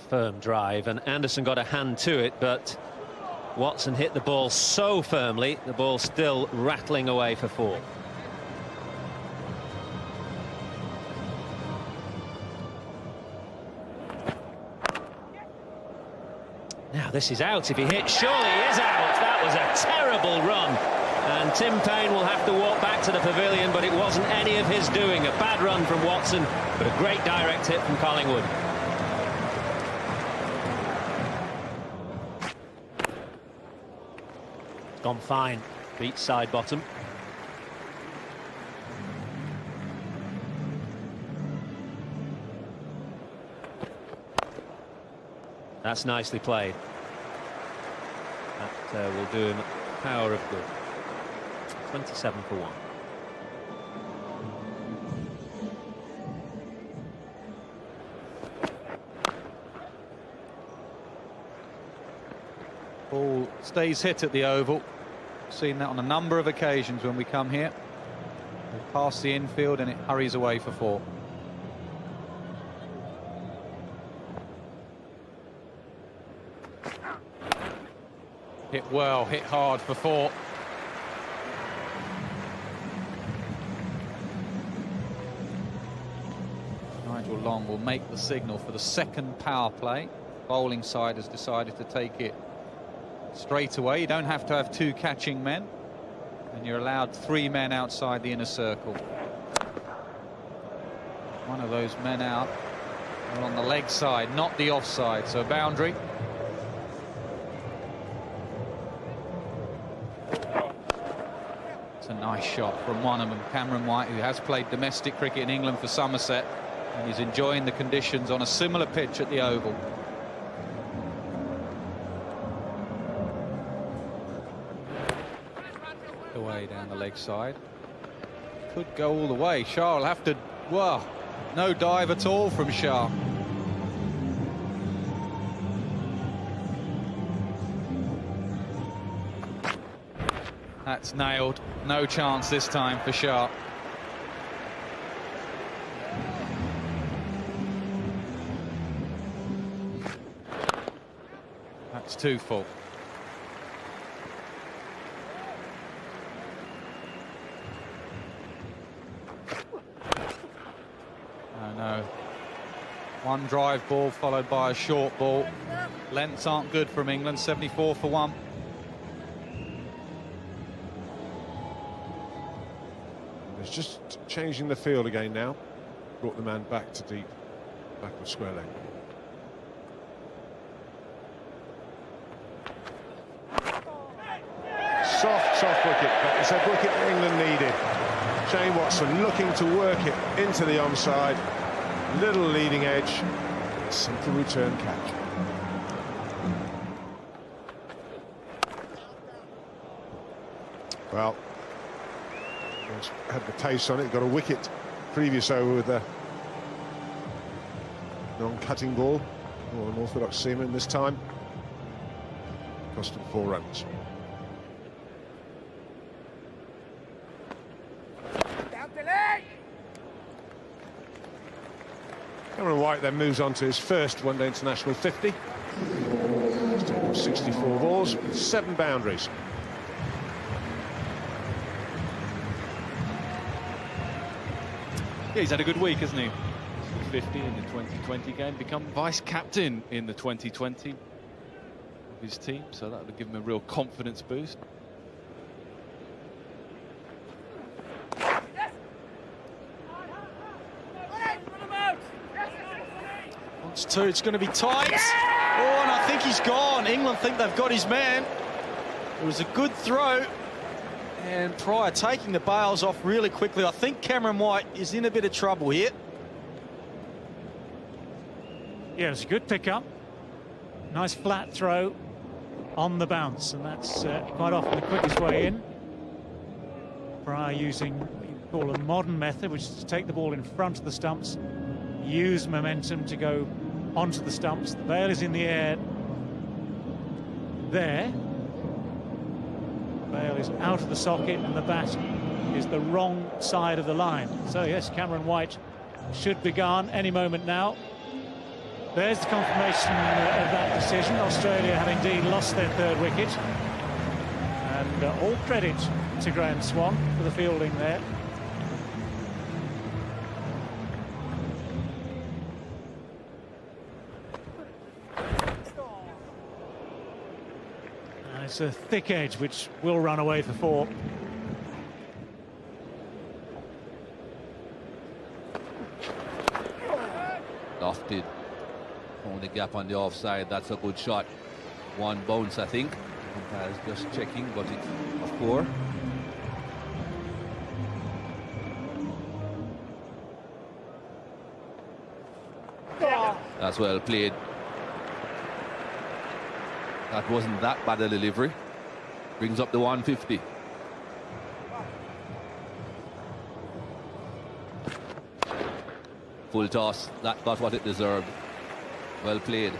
firm drive, and Anderson got a hand to it, but Watson hit the ball so firmly, the ball still rattling away for 4. Now this is out. If he hits, surely he is out. That was a terrible run, and Tim Payne will have to walk back to the pavilion, but it wasn't any of his doing. A bad run from Watson, but a great direct hit from Collingwood. Gone fine, beat side bottom. That's nicely played. That will do him a power of good. 27 for 1. Ball stays hit at the Oval. Seen that on a number of occasions when we come here. We pass the infield and it hurries away for 4. Hit well, hit hard for 4. Nigel Long will make the signal for the second power play. Bowling side has decided to take it straight away. You don't have to have 2 catching men, and you're allowed 3 men outside the inner circle. One of those men out on the leg side, not the offside, so boundary. It's a nice shot from one of them, Cameron White, who has played domestic cricket in England for Somerset, and he's enjoying the conditions on a similar pitch at the Oval. Away down the leg side. Could go all the way. Shah will have to... Well, no dive at all from Shah. That's nailed. No chance this time for Shah. That's 2 full. No. One drive ball followed by a short ball. Lengths aren't good from England. 74 for 1. It's just changing the field again now. Brought the man back to deep, back of square leg. Soft wicket, but it's a wicket that England needed. Shane Watson looking to work it into the onside. Little leading edge. Simple return catch. Well, he's had the pace on it. Got a wicket previous over with a non-cutting ball, or an orthodox seaman this time. Cost him 4 runs. Cameron White then moves on to his first one-day international 50. He's taken 64 balls with 7 boundaries. Yeah, he's had a good week, hasn't he? 50 in the 2020 game, become vice-captain in the 2020 of his team, so that would give him a real confidence boost. It's going to be tight. Oh, and I think he's gone. England think they've got his man. It was a good throw. And Pryor taking the bails off really quickly. I think Cameron White is in a bit of trouble here. Yeah, it's a good pickup. Nice flat throw on the bounce, and that's quite often the quickest way in. Pryor using what you call a modern method, which is to take the ball in front of the stumps, use momentum to go onto the stumps. The bail is in the air there. The bail is out of the socket, and the bat is the wrong side of the line. So yes, Cameron White should be gone any moment now. There's the confirmation of that decision. Australia have indeed lost their third wicket. And all credit to Graham Swan for the fielding there. And it's a thick edge which will run away for 4. Lofted. Only gap on the offside. That's a good shot. 1 bounce, I think. Umpires just checking, but it's a 4. That's well played. That wasn't that bad a delivery. Brings up the 150. Full toss. That got what it deserved. Well played.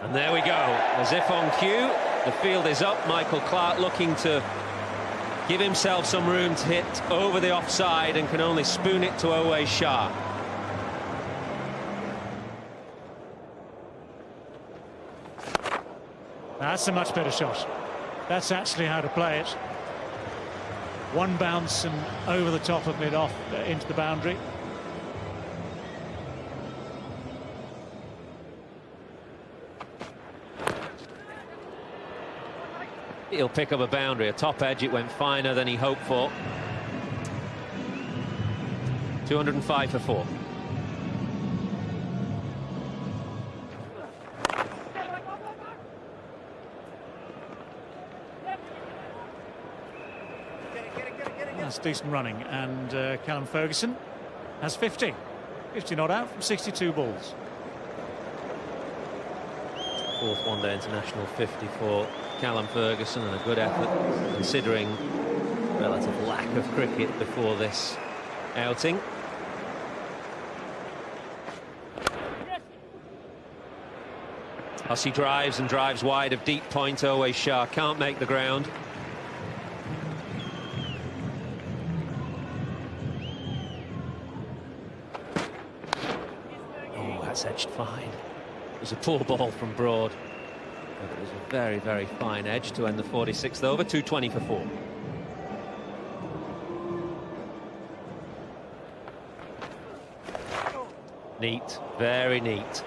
And there we go. As if on cue, the field is up. Michael Clarke looking to give himself some room to hit over the offside and can only spoon it to Owe Shah. That's a much better shot. That's actually how to play it. 1 bounce and over the top of it off into the boundary. He'll pick up a boundary. A top edge, it went finer than he hoped for. 205 for 4. That's decent running, and Callum Ferguson has 50. 50 not out from 62 balls. 4th one-day international 50 for Callum Ferguson, and a good effort considering relative lack of cricket before this outing. Hussey drives and drives wide of deep point. Owe Shah can't make the ground. Oh, that's edged fine. It was a poor ball from Broad. But it was a very, very fine edge to end the 46th over. 220 for 4. Neat, very neat.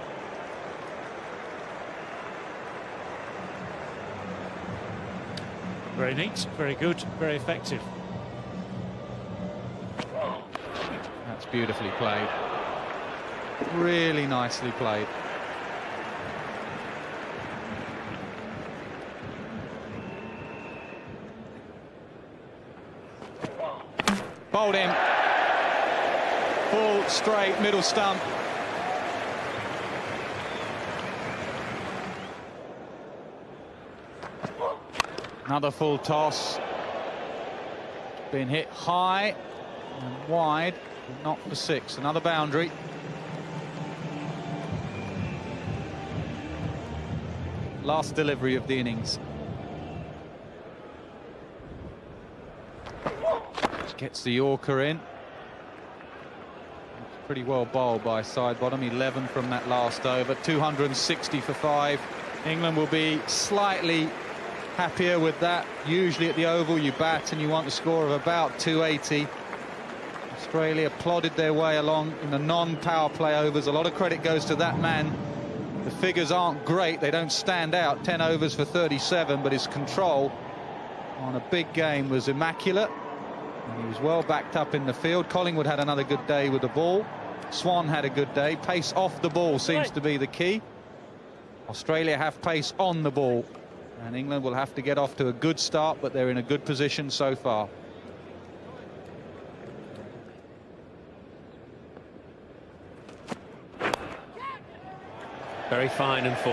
Very neat, very good, very effective. That's beautifully played. Really nicely played. Bowled in. Full, straight, middle stump. Another full toss. Been hit high and wide, not for 6. Another boundary. Last delivery of the innings. Gets the Yorker in. It's pretty well bowled by side bottom. 11 from that last over. 260 for 5. England will be slightly happier with that. Usually at the Oval you bat and you want a score of about 280. Australia plodded their way along in the non-power play overs. A lot of credit goes to that man. The figures aren't great, they don't stand out. 10 overs for 37, but his control on a big game was immaculate. And he was well backed up in the field. Collingwood had another good day with the ball. Swan had a good day. Pace off the ball seems to be the key. Australia have pace on the ball. And England will have to get off to a good start, but they're in a good position so far. Very fine and full.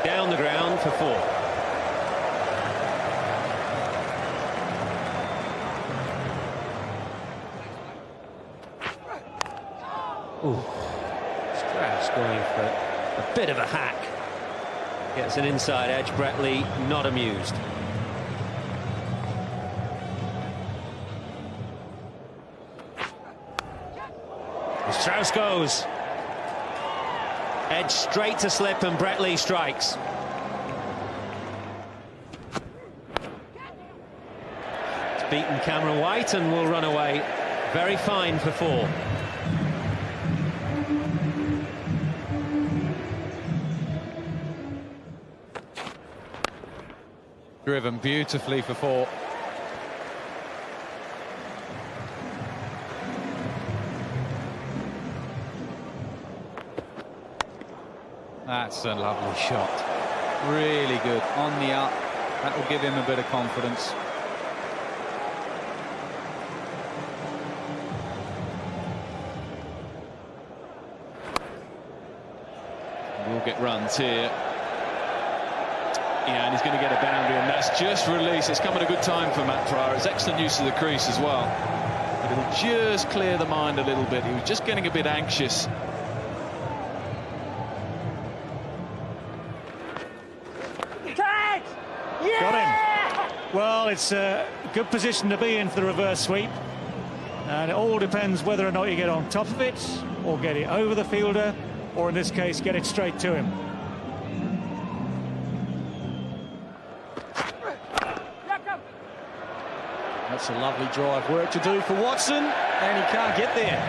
Down the ground for 4. Ooh. Strauss going for a bit of a hack. Gets an inside edge. Brett Lee not amused. Strauss goes. Edge straight to slip and Brett Lee strikes. It's beaten Cameron White and will run away. Very fine for 4. Driven beautifully for 4. That's a lovely shot. Really good. On the up. That will give him a bit of confidence. We'll get runs here. Yeah, and he's going to get a boundary, and that's just release. It's come at a good time for Matt Pryor. It's excellent use of the crease as well. But it'll just clear the mind a little bit. He was just getting a bit anxious. Got him. Well, it's a good position to be in for the reverse sweep. And it all depends whether or not you get on top of it, or get it over the fielder, or in this case, get it straight to him. That's a lovely drive. Work to do for Watson, and he can't get there.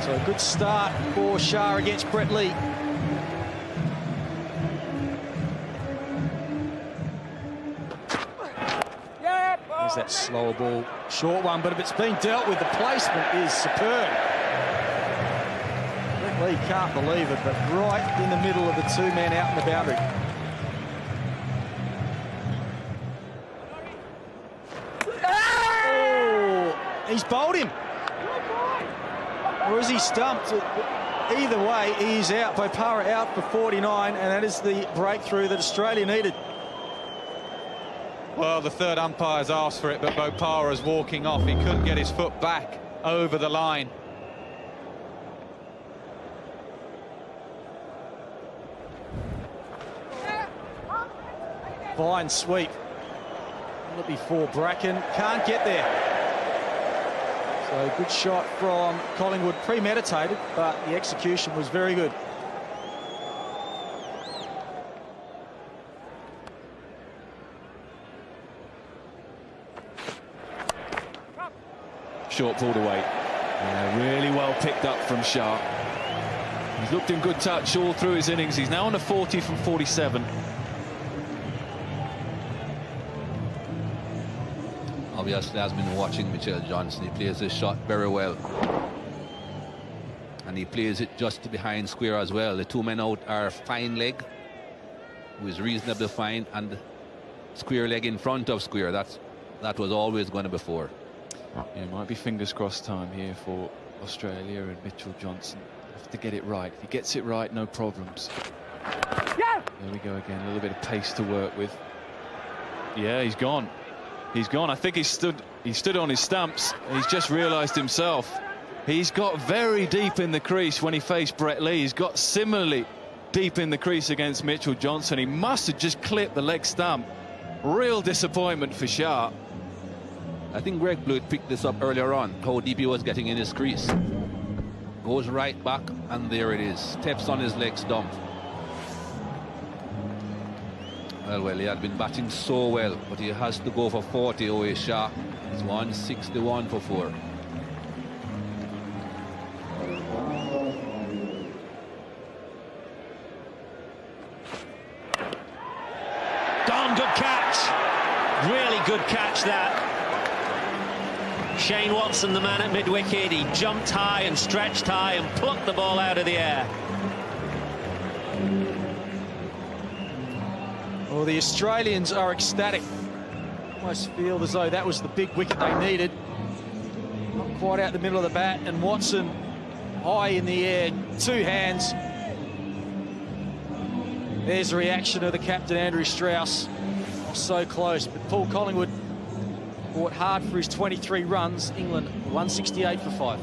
So a good start for Shah against Brett Lee. There's that slower ball, short one, but if it's been dealt with, the placement is superb. Brett Lee can't believe it, but right in the middle of the 2 men out in the boundary. Oh, he's bowled him. Or is he stumped? Either way, he's out. Bopara out for 49, and that is the breakthrough that Australia needed. Well, the third umpire's asked for it, but Bopara's walking off. He couldn't get his foot back over the line. Fine sweep. Will it be for Bracken? Can't get there. So good shot from Collingwood, premeditated, but the execution was very good. Short pulled away. Yeah, really well picked up from Shah. He's looked in good touch all through his innings. He's now on a 40 from 47. Obviously, has been watching Mitchell Johnson. He plays this shot very well. And he plays it just behind square as well. The 2 men out are fine leg, who is reasonably fine, and square leg in front of square. That was always going to be 4. Yeah, it might be fingers crossed time here for Australia and Mitchell Johnson. Have to get it right. If he gets it right, no problems. Yeah. There we go again. A little bit of pace to work with. Yeah, he's gone. He's gone. I think he stood on his stumps. He's just realised himself. He's got very deep in the crease when he faced Brett Lee. He's got similarly deep in the crease against Mitchell Johnson. He must have just clipped the leg stump. Real disappointment for Shah. I think Greg Blewett picked this up earlier on, how deep he was getting in his crease. Goes right back, and there it is. Steps on his leg stump. Well, he had been batting so well, but he has to go for 40 away Shah. It's 161 for 4. Gone, good catch. Really good catch that. Shane Watson, the man at mid-wicket, he jumped high and stretched high and plucked the ball out of the air. Well, the Australians are ecstatic. Almost feel as though that was the big wicket they needed. Not quite out the middle of the bat, and Watson high in the air, 2 hands. There's the reaction of the captain, Andrew Strauss. So close, but Paul Collingwood fought hard for his 23 runs. England 168 for 5.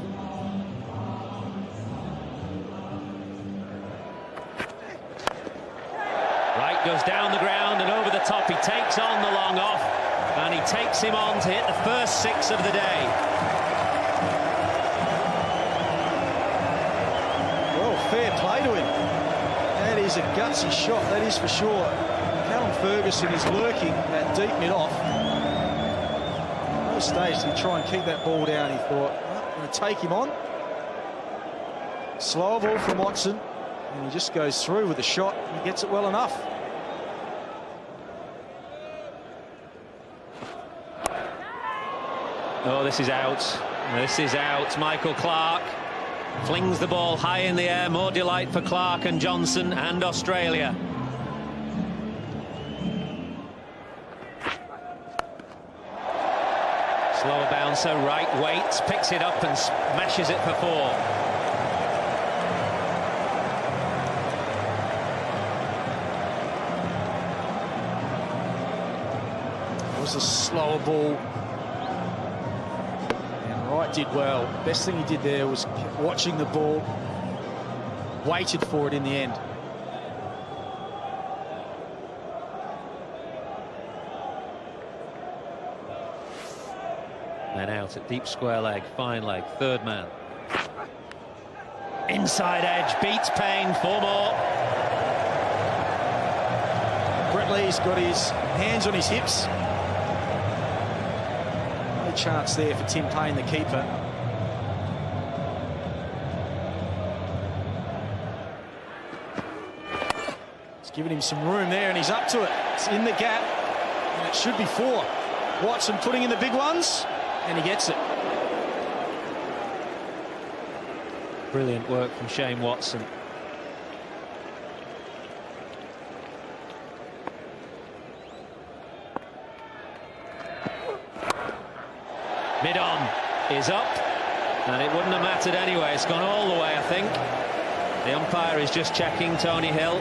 goes down the ground and over the top. He takes on the long off, and he takes him on to hit the first 6 of the day. Well, fair play to him. That is a gutsy shot, that is for sure. Callum Ferguson is lurking at deep mid-off. At no stage did he try and keep that ball down. He thought, I'm going to take him on. Slower ball from Watson, and he just goes through with the shot, and he gets it well enough. Oh, this is out. This is out. Michael Clark flings the ball high in the air. More delight for Clark and Johnson and Australia. Slower bouncer, right weights, picks it up and smashes it for 4. It was a slower ball. Wright did well. Best thing he did there was watching the ball, waited for it in the end. Then out at deep square leg, fine leg, third man. Inside edge, beats Payne, 4 more. Brett Lee's got his hands on his hips. No chance there for Tim Payne, the keeper. It's giving him some room there, and he's up to it. It's in the gap, and it should be 4. Watson putting in the big ones, and he gets it. Brilliant work from Shane Watson. Mid-on is up, and it wouldn't have mattered anyway. It's gone all the way, I think. The umpire is just checking Tony Hill.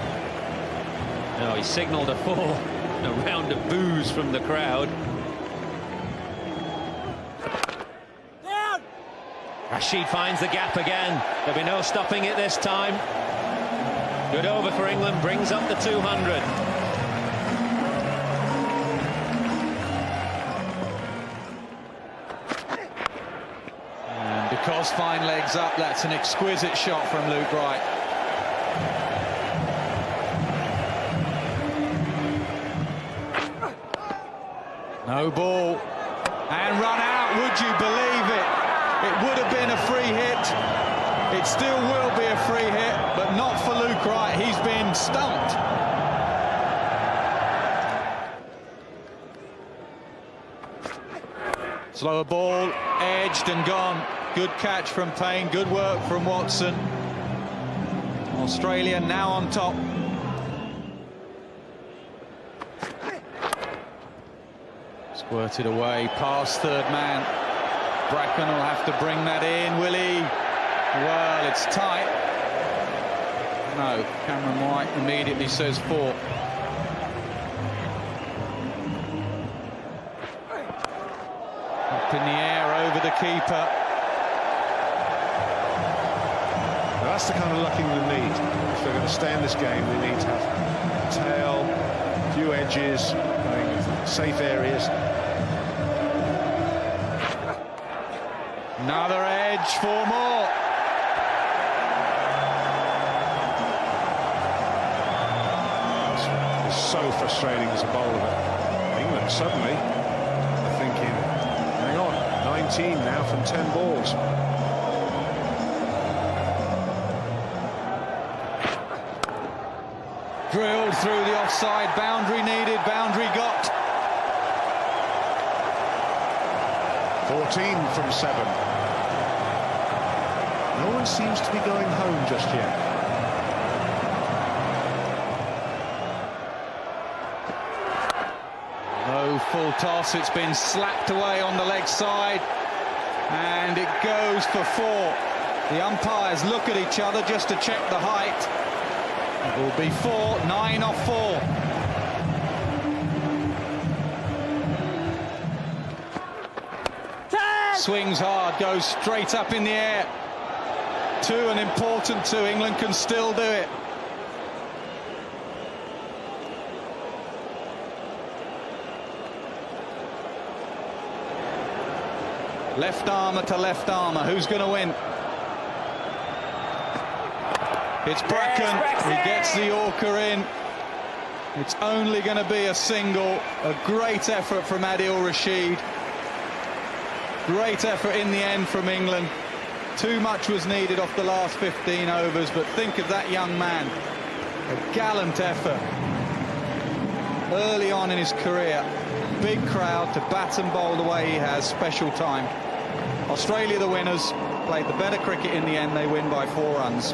No, he signalled a 4. A round of boos from the crowd. Rashid finds the gap again. There'll be no stopping it this time. Good over for England, brings up the 200. And because fine legs up, that's an exquisite shot from Luke Wright. No ball. And run out, would you believe it? It would have been a free hit. It still will be a free hit, but not for Luke Wright. He's been stumped. Slower ball, edged and gone. Good catch from Payne, good work from Watson. Australia now on top. Squirted away, past third man. Bracken will have to bring that in, will he? Well, it's tight. No, Cameron White immediately says 4. Up in the air over the keeper. Now that's the kind of luck England need. If they're going to stay in this game, they need to have tail, a few edges, going in safe areas. Another edge, 4 more. It's so frustrating as a bowler. England suddenly are thinking, hang on, 19 now from 10 balls. Drilled through the offside, boundary needed, boundary got. 14 from 7. No one seems to be going home just yet. No full toss, it's been slapped away on the leg side, and it goes for 4. The umpires look at each other just to check the height. It will be 4, 9 off 4. Swings hard, goes straight up in the air. 2, an important 2. England can still do it. Left armour to left armour. Who's going to win? It's Bracken. He gets the Yorker in. It's only going to be a single. A great effort from Adil Rashid. Great effort in the end from England. Too much was needed off the last 15 overs, but think of that young man. A gallant effort early on in his career. Big crowd to bat and bowl the way he has. Special time. Australia the winners. Played the better cricket in the end. They win by 4 runs.